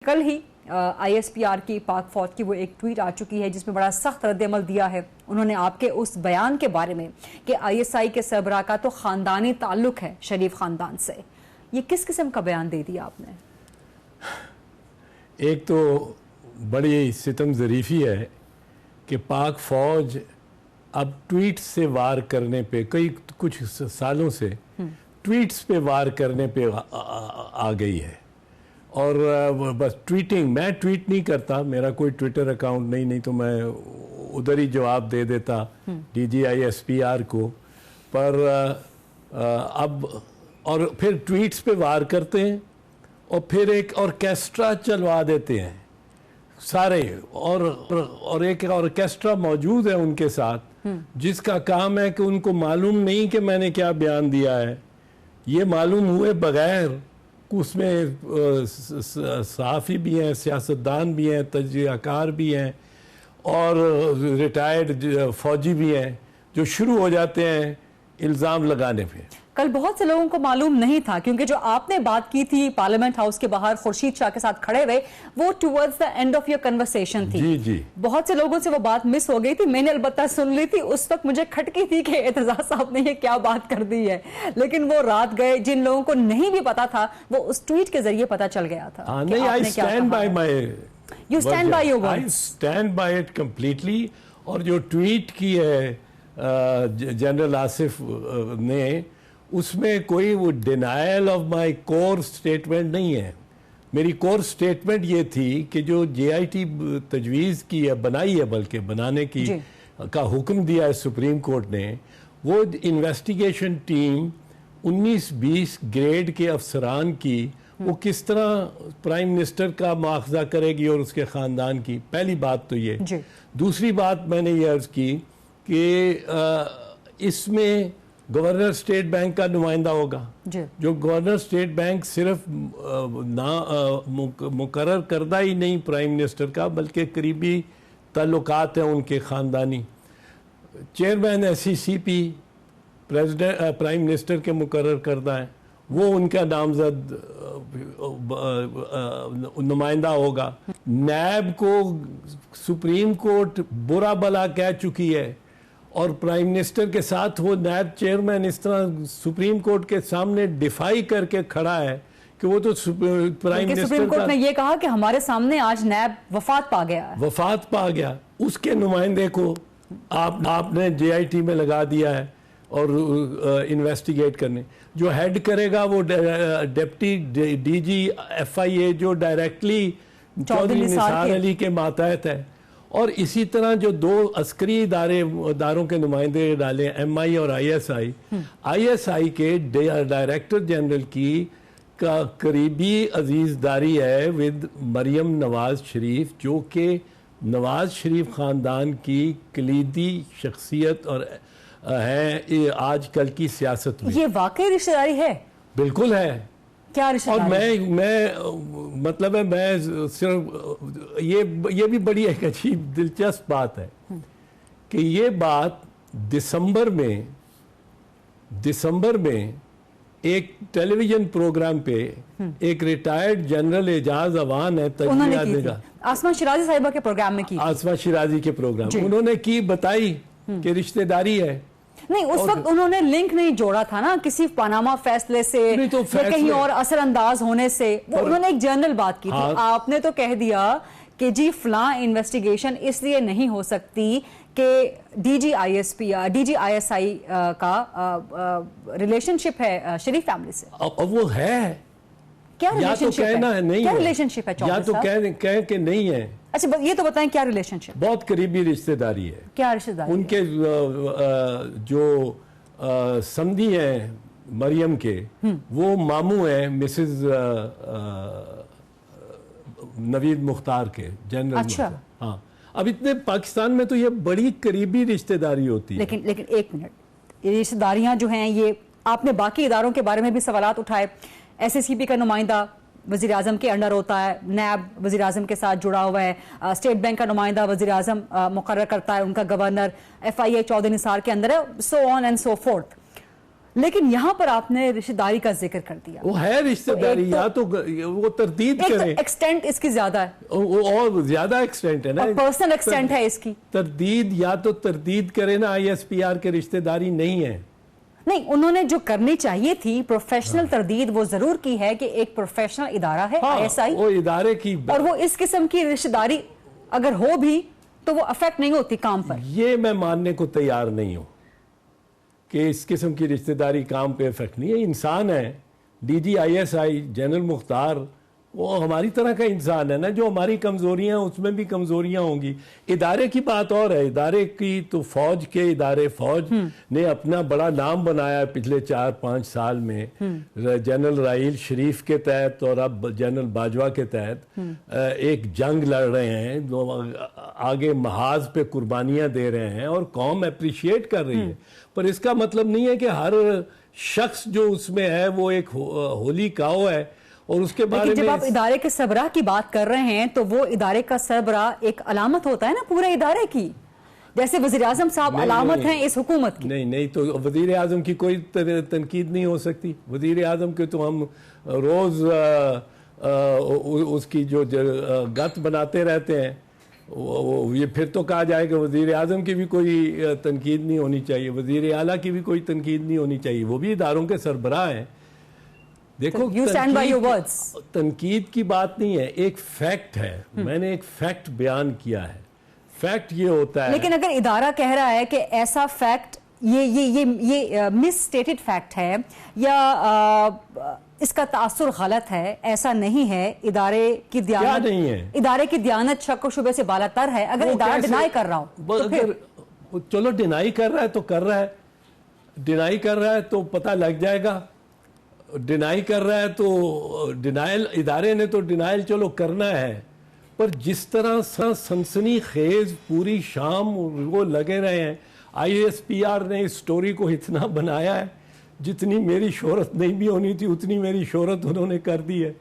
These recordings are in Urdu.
کل ہی ISPR کی پاک فوج کی وہ ایک ٹویٹ آ چکی ہے جس میں بڑا سخت رد عمل دیا ہے انہوں نے آپ کے اس بیان کے بارے میں کہ ISI کے سربراہ کا تو خاندانی تعلق ہے شریف خاندان سے. یہ کس قسم کا بیان دے دیا آپ نے؟ ایک تو بڑی ستم ظریفی ہے کہ پاک فوج اب ٹویٹ سے وار کرنے پہ کچھ سالوں سے ٹویٹس پہ وار کرنے پہ آ گئی ہے. اور بس ٹویٹنگ، میں ٹویٹ نہیں کرتا، میرا کوئی ٹویٹر اکاؤنٹ نہیں تو میں ادھر ہی جواب دے دیتا DG ISPR کو. پر اب اور پھر ٹویٹس پہ وار کرتے ہیں اور پھر ایک آرکیسٹرا چلوا دیتے ہیں سارے، اور ایک آرکیسٹرا موجود ہے ان کے ساتھ جس کا کام ہے کہ ان کو معلوم نہیں کہ میں نے کیا بیان دیا ہے. یہ معلوم ہوئے بغیر اس میں صحافی بھی ہیں، سیاستدان بھی ہیں، تجزیہ کار بھی ہیں اور ریٹائرڈ فوجی بھی ہیں جو شروع ہو جاتے ہیں الزام لگانے پہ. کل بہت سے لوگوں کو معلوم نہیں تھا کیونکہ جو آپ نے بات کی تھی پارلیمنٹ ہاؤس کے باہر خورشید شاہ کے ساتھ کھڑے ہوئے، وہ towards the and of your conversation تھی. جی بہت سے لوگوں سے وہ بات مس ہو گئی تھی. میں نے البتہ سن لی تھی، اس وقت مجھے کھٹکی تھی کہ اعتزاز صاحب نے یہ کیا بات کر دی ہے، لیکن وہ رات گئے جن لوگوں کو نہیں بھی پتا تھا وہ اس ٹویٹ کے ذریعے پتا چل گیا تھا. نہیں، I stand by my You stand by your words. I stand by it completely. اور جو ٹویٹ کی ہے جنرل آصف نے، اس میں کوئی وہ denial of my core statement نہیں ہے. میری کور سٹیٹمنٹ یہ تھی کہ جو JIT تجویز کی ہے، بنائی ہے، بلکہ بنانے کی کا حکم دیا ہے سپریم کورٹ نے، وہ انویسٹیگیشن ٹیم 19-20 گریڈ کے افسران کی وہ کس طرح پرائم منسٹر کا مواخذہ کرے گی اور اس کے خاندان کی. پہلی بات تو یہ. دوسری بات میں نے یہ عرض کی کہ اس میں گورنر اسٹیٹ بینک کا نمائندہ ہوگا، جو گورنر اسٹیٹ بینک صرف مقرر کردہ ہی نہیں پرائم منسٹر کا بلکہ قریبی تعلقات ہیں ان کے خاندانی. چیئرمین SECP پرائم منسٹر کے مقرر کردہ ہیں، وہ ان کا نامزد نمائندہ ہوگا. نیب کو سپریم کورٹ برا بلا کہہ چکی ہے اور پرائم منسٹر کے ساتھ وہ نیب چیئرمین اس طرح سپریم کورٹ کے سامنے ڈیفائی کر کے کھڑا ہے کہ وہ تو پرائم منسٹر سپریم کورٹ نے یہ کہا کہ ہمارے سامنے آج نیب وفات پا گیا. اس کے نمائندے کو آپ نے JIT میں لگا دیا ہے اور انویسٹیگیٹ کرنے. جو ہیڈ کرے گا وہ ڈپٹی DG FIA جو ڈائریکٹلی چودھری نثار علی کے ماتحت ہے. اور اسی طرح جو 2 عسکری اداروں کے نمائندے ڈالے، MI اور ISI کے ڈائریکٹر جنرل کی کا قریبی عزیزداری ہے ود مریم نواز شریف، جو کہ نواز شریف خاندان کی کلیدی شخصیت اور ہے آج کل کی سیاست میں. یہ واقعی رشتہ داری ہے؟ بالکل ہے. کیا رشتہ اور میں مطلب ہے، میں صرف یہ بھی بڑی ایک عجیب دلچسپ بات ہے کہ یہ بات دسمبر میں ایک ٹیلی ویژن پروگرام پہ ایک ریٹائرڈ جنرل اعجاز اوان ہے تجزیہ آسما شیرازی صاحبہ کے پروگرام میں کی، آسما شیرازی کے پروگرام انہوں نے کی بتائی کہ رشتہ داری ہے. نہیں، اس وقت انہوں نے لنک نہیں جوڑا تھا نا کسی پاناما فیصلے سے یا کہیں اور اثر انداز ہونے سے. انہوں نے ایک جنرل بات کی تھی. آپ نے تو کہہ دیا کہ جی فلاں انویسٹیگیشن اس لیے نہیں ہو سکتی کہ DG ISI کا ریلیشن شپ ہے شریف فیملی سے. وہ ہے، کیا یا تو کہنا ہے نہیں ہے، کیا ریلیشن شپ ہے، یا تو کہیں کہ نہیں ہے. اچھا یہ تو بتائیں کیا ریلیشن شپ؟ بہت قریبی رشتہ داری ہے. کیا رشتہ داری؟ ان کے جو سمدھی ہیں مریم کے، وہ ماموں ہیں مسز نوید مختار کے، جنرل. اچھا. ہاں، اب اتنے پاکستان میں تو یہ بڑی قریبی رشتہ داری ہوتی ہے. لیکن ایک منٹ، یہ رشتہ داریاں جو ہیں، یہ آپ نے باقی اداروں کے بارے میں بھی سوالات اٹھائے. SSCP کا نمائندہ وزیر اعظم کے انڈر ہوتا ہے، نیب وزیر اعظم کے ساتھ جڑا ہوا ہے، اسٹیٹ بینک کا نمائندہ وزیر اعظم مقرر کرتا ہے، ان کا گورنر FIA چودھری نثار کے اندر ہے، سو آن اینڈ سو فورتھ. لیکن یہاں پر آپ نے رشتہ داری کا ذکر کر دیا. وہ ہے رشتہ داری, یا تو وہ تردید کریں, ایکسٹینٹ اس کی زیادہ ہے, اور زیادہ ایکسٹینٹ ہے نا, پرسنل ایکسٹینٹ ہے اس کی. تردید یا تو تردید کریں نا, ISPR کے رشتہ داری نہیں ہے. نہیں, انہوں نے جو کرنی چاہیے تھی پروفیشنل تردید وہ ضرور کی ہے کہ ایک پروفیشنل ادارہ ہے ISI, وہ ادارے کی, اور وہ اس قسم کی رشتہ داری اگر ہو بھی تو وہ افیکٹ نہیں ہوتی کام پر. یہ میں ماننے کو تیار نہیں ہوں کہ اس قسم کی رشتہ داری کام پہ افیکٹ نہیں ہے. انسان ہے, DG ISI جنرل مختار وہ ہماری طرح کا انسان ہے نا, جو ہماری کمزوریاں اس میں بھی کمزوریاں ہوں گی. ادارے کی بات اور ہے, ادارے کی تو فوج کے ادارے, فوج نے اپنا بڑا نام بنایا ہے پچھلے 4-5 سال میں, جنرل راحیل شریف کے تحت اور اب جنرل باجوہ کے تحت ایک جنگ لڑ رہے ہیں, آگے محاذ پہ قربانیاں دے رہے ہیں اور قوم اپریشیٹ کر رہی ہے. پر اس کا مطلب نہیں ہے کہ ہر شخص جو اس میں ہے وہ ایک ہولی کاؤ ہے. اور اس کے بارے میں جب آپ ادارے کے سربراہ کی بات کر رہے ہیں تو وہ ادارے کا سربراہ ایک علامت ہوتا ہے نا پورے ادارے کی, جیسے وزیراعظم صاحب علامت ہیں اس حکومت کی. نہیں, تو وزیر اعظم کی کوئی تنقید نہیں ہو سکتی. وزیر اعظم کے تو ہم روز اس کی جو گت بناتے رہتے ہیں. یہ پھر تو کہا جائے کہ وزیر اعظم کی بھی کوئی تنقید نہیں ہونی چاہیے, وزیر اعلیٰ کی بھی کوئی تنقید نہیں ہونی چاہیے, وہ بھی اداروں کے سربراہ ہیں. دیکھو, تنقید کی بات نہیں ہے, ایک فیکٹ ہے. میں نے ایک فیکٹ بیان کیا ہے. فیکٹ یہ ہوتا ہے, لیکن اگر ادارہ کہہ رہا ہے کہ ایسا فیکٹ یہ مس اسٹیٹڈ فیکٹ ہے یا اس کا تاثر غلط ہے, ایسا نہیں ہے, ادارے کی دیانت نہیں ہے, ادارے کی دیانت شک و شبے سے بالاتر ہے, اگر ادارہ ڈینائی کر رہا ہو, چلو ڈینائی کر رہا ہے تو کر رہا ہے, ڈینائی کر رہا ہے تو پتہ لگ جائے گا. ڈینائی کر رہا ہے تو ڈینائل, ادارے نے تو ڈینائل چلو کرنا ہے, پر جس طرح سنسنی خیز پوری شام وہ لگے رہے ہیں. ISPR نے اس سٹوری کو اتنا بنایا ہے, جتنی میری شہرت نہیں بھی ہونی تھی اتنی میری شہرت انہوں نے کر دی ہے.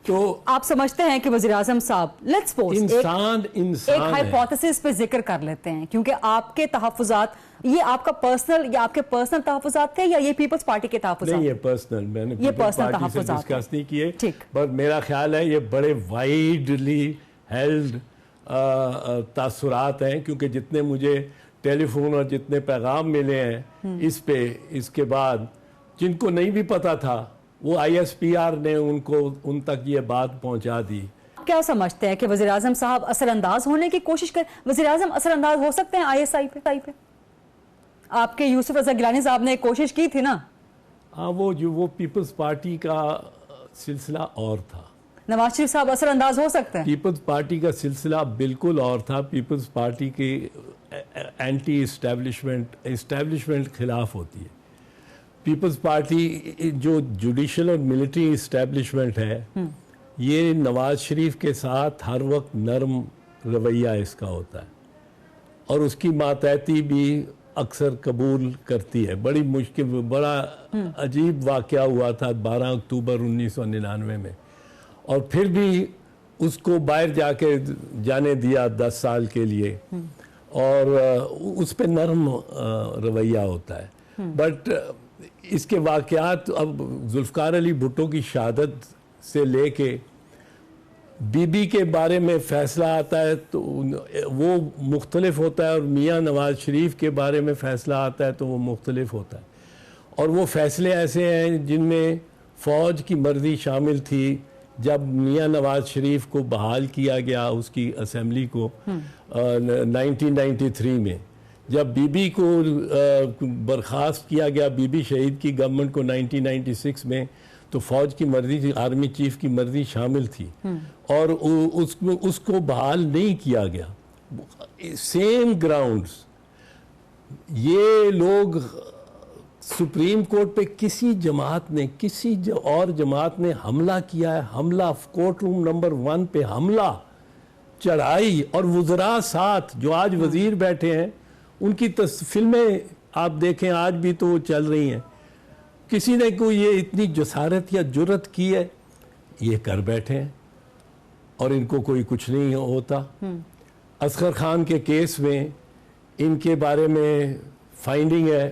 تو آپ سمجھتے ہیں کہ وزیراعظم صاحب, لیٹس سپوز انسان ایک ہائپوتھیسس پہ ذکر کر لیتے ہیں, کیونکہ آپ کے تحفظات, یہ آپ کا پرسنل یا آپ کے پرسنل تحفظات تھے یا یہ پیپلز پارٹی کے تحفظات؟ نہیں, یہ پرسنل, میں نے پیپلز پارٹی سے ڈسکس نہیں کیے, پر میرا خیال ہے یہ بڑے وائڈلی ہیلڈ تاثرات ہیں, کیونکہ جتنے مجھے ٹیلی فون اور جتنے پیغام ملے ہیں اس پہ, اس کے بعد جن کو نہیں بھی پتا تھا وہ ISPR نے ان تک یہ بات پہنچا دی. کیا سمجھتے ہیں کہ وزیراعظم صاحب اثر انداز ہونے کی کوشش کریں؟ وزیراعظم اثر انداز ہو سکتے ہیں ISI پہ؟ آپ کے یوسف رضا گیلانی صاحب نے ایک کوشش کی تھی نا. ہاں, وہ پیپلز پارٹی کا سلسلہ اور تھا. نواز شریف صاحب اثر انداز ہو سکتے ہیں؟ پیپلز پارٹی کا سلسلہ بالکل اور تھا. پیپلز پارٹی کی اینٹی اسٹیبلشمنٹ خلاف ہوتی ہے. پیپلز پارٹی جو جوڈیشل اور ملٹری اسٹیبلشمنٹ ہے, یہ نواز شریف کے ساتھ ہر وقت نرم رویہ اس کا ہوتا ہے, اور اس کی ماتحتی بھی اکثر قبول کرتی ہے. بڑی مشکل, بڑا عجیب واقعہ ہوا تھا 12 اکتوبر 1999 میں, اور پھر بھی اس کو باہر جا کے جانے دیا 10 سال کے لیے, اور اس پہ نرم رویہ ہوتا ہے. بٹ اس کے واقعات, اب ذوالفقار علی بھٹو کی شہادت سے لے کے بی بی کے بارے میں فیصلہ آتا ہے تو وہ مختلف ہوتا ہے, اور میاں نواز شریف کے بارے میں فیصلہ آتا ہے تو وہ مختلف ہوتا ہے. اور وہ فیصلے ایسے ہیں جن میں فوج کی مرضی شامل تھی. جب میاں نواز شریف کو بحال کیا گیا اس کی اسمبلی کو 1993 میں, جب بی بی کو برخاست کیا گیا, بی بی شہید کی گورنمنٹ کو 1996 میں, تو فوج کی مرضی تھی, آرمی چیف کی مرضی شامل تھی, اور اس کو بحال نہیں کیا گیا. Same grounds. یہ لوگ سپریم کورٹ پہ کسی جماعت نے, کسی اور جماعت نے حملہ کیا ہے, حملہ کورٹ روم نمبر 1 پہ حملہ, چڑھائی, اور وزراء ساتھ, جو آج وزیر بیٹھے ہیں ان کی فلمیں آپ دیکھیں آج بھی تو چل رہی ہیں. کسی نے کوئی یہ اتنی جسارت یا جرت کی ہے, یہ کر بیٹھے ہیں اور ان کو کوئی کچھ نہیں ہوتا. اصغر خان کے کیس میں ان کے بارے میں فائنڈنگ ہے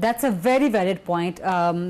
That's a very valid point.